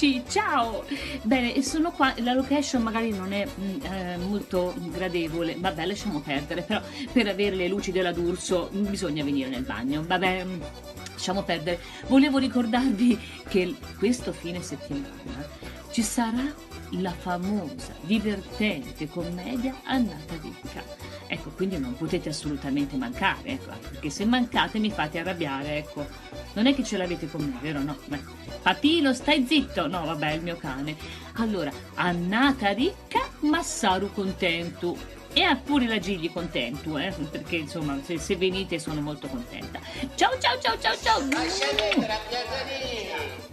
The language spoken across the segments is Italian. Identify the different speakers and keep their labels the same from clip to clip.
Speaker 1: Eccoci, ciao! Bene, sono qua, la location magari non è molto gradevole, vabbè lasciamo perdere, però per avere le luci della D'Urso bisogna venire nel bagno, vabbè, lasciamo perdere. Volevo ricordarvi che questo fine settimana ci sarà la famosa, divertente commedia Annata Ricca. Ecco, quindi non potete assolutamente mancare, ecco, perché se mancate mi fate arrabbiare, ecco. Non è che ce l'avete con me, vero? No? Beh, Papino, stai zitto! No, vabbè, è il mio cane. Allora, Annata Ricca, Massaro contento. E ha pure la Gigli contento, perché insomma, se venite sono molto contenta. Ciao, ciao, ciao, ciao, ciao!
Speaker 2: Lascia mettere a Biancaneve!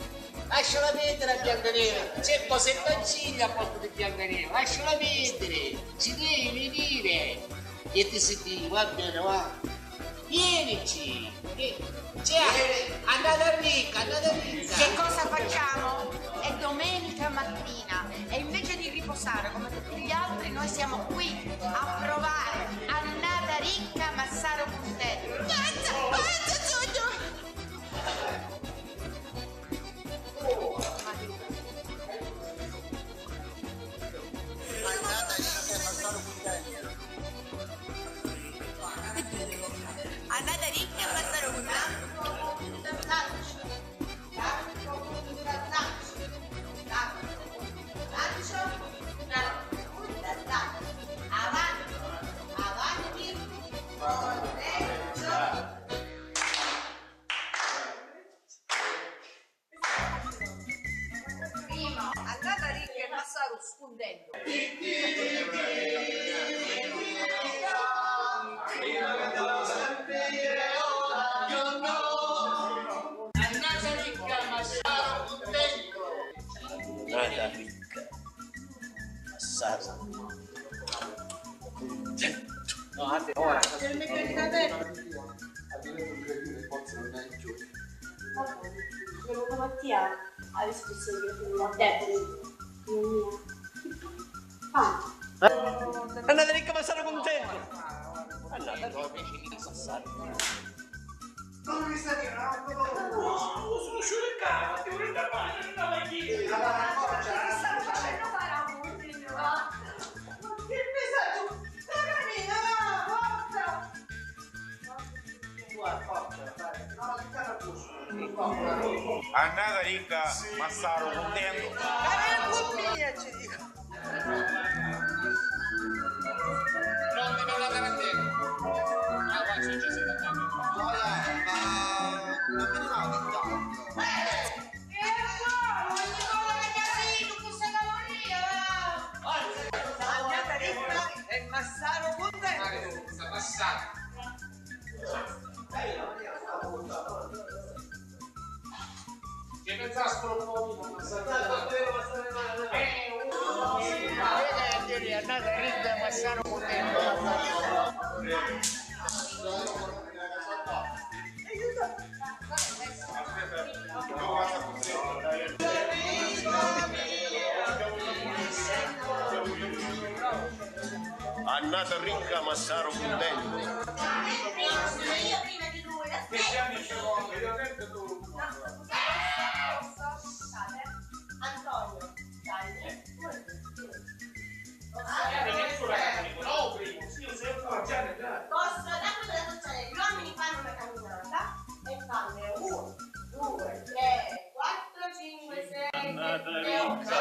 Speaker 2: Lasciala mettere a Biancaneve! C'è Posettoncini a posto di Biancaneve! Lasciala mettere! Ci devi venire! E ti senti, va bene, va! Vienici! Andate a Ricca, andate a Ricca!
Speaker 3: Che cosa facciamo? È domenica mattina e invece di riposare come tutti gli altri noi siamo qui a provare Annata Ricca, Massaro Contento. Annata Ricca e Massaro Contento. Annata Ricca e Massaro Contento.
Speaker 2: Annata Ricca, Massaro contento!
Speaker 4: Annata Ricca, Massaro contento. No, ora.
Speaker 5: Per me Venuta Mattia ha risposto io a te, non mia.
Speaker 4: Annata Ricca, Massaro contento. Annata Ricca, Massaro.
Speaker 6: Non mi sta di
Speaker 4: Sono sciolcato, ti vorrei da pane, non andava chi.
Speaker 5: Stanno facendo fare a molti, va? Che pesaggio!
Speaker 6: Annata Ricca, Massaro contento.
Speaker 2: Non mi dà la carantena! Ah, qua c'è già siete andati.
Speaker 6: Non mi rimane intanto.
Speaker 3: Annata Ricca e Massaro Contento.
Speaker 2: Sta passando! Che pensassero un po' di Annata Ricca e Massaro contento!
Speaker 4: Annata Ricca, Massaro contento.
Speaker 5: Io prima di lui, Antonio, dai. Posso da quello da sociale, gli uomini fanno una camminata e fanno 1, 2, 3, 4, 5, 6, 7, 8.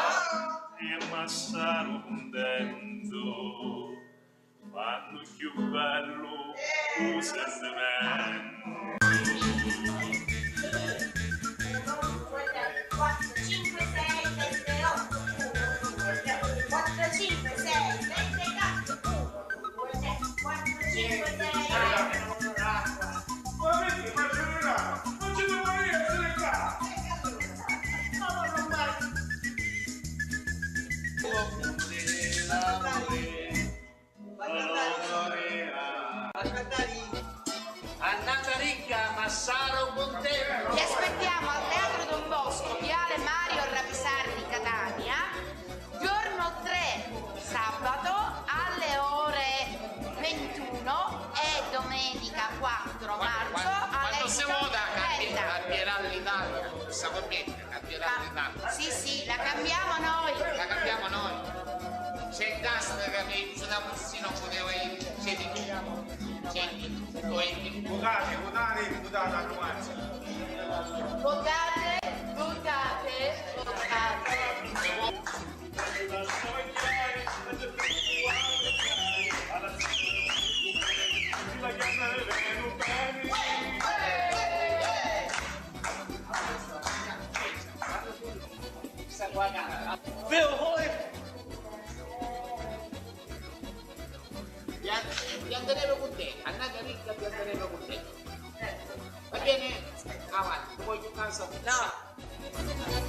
Speaker 7: E Massaro contento, fanno più bello un sentimento.
Speaker 5: 4, 5, 6, 7, 8. 1, 2, 3, 4, 5, 6, 7, 8. 1, 2, 3, 4, 5, 6, 7.
Speaker 6: Non ci devo essere qua.
Speaker 2: Annata Ricca, Massaro contento!
Speaker 3: Vi aspettiamo al Teatro Don Bosco, Viale Mario Rapisardi, Catania, giorno 3, sabato alle ore 21 e domenica 4 marzo alle
Speaker 2: Quando si vota
Speaker 3: 18:30.
Speaker 2: cambierà l'Italia, questa commetta cambierà.
Speaker 3: Sì, sì, la cambiamo noi.
Speaker 2: La cambiamo noi. C'è il gas che mi usa da bussino, potevo io. C'è di tu. C'è di tu.
Speaker 6: Votate a nuanza.
Speaker 3: Votate.
Speaker 2: Biancaneve con te, annata ricca biancaneve con te. Va bene? Avanti, vuoi giocare?
Speaker 3: No.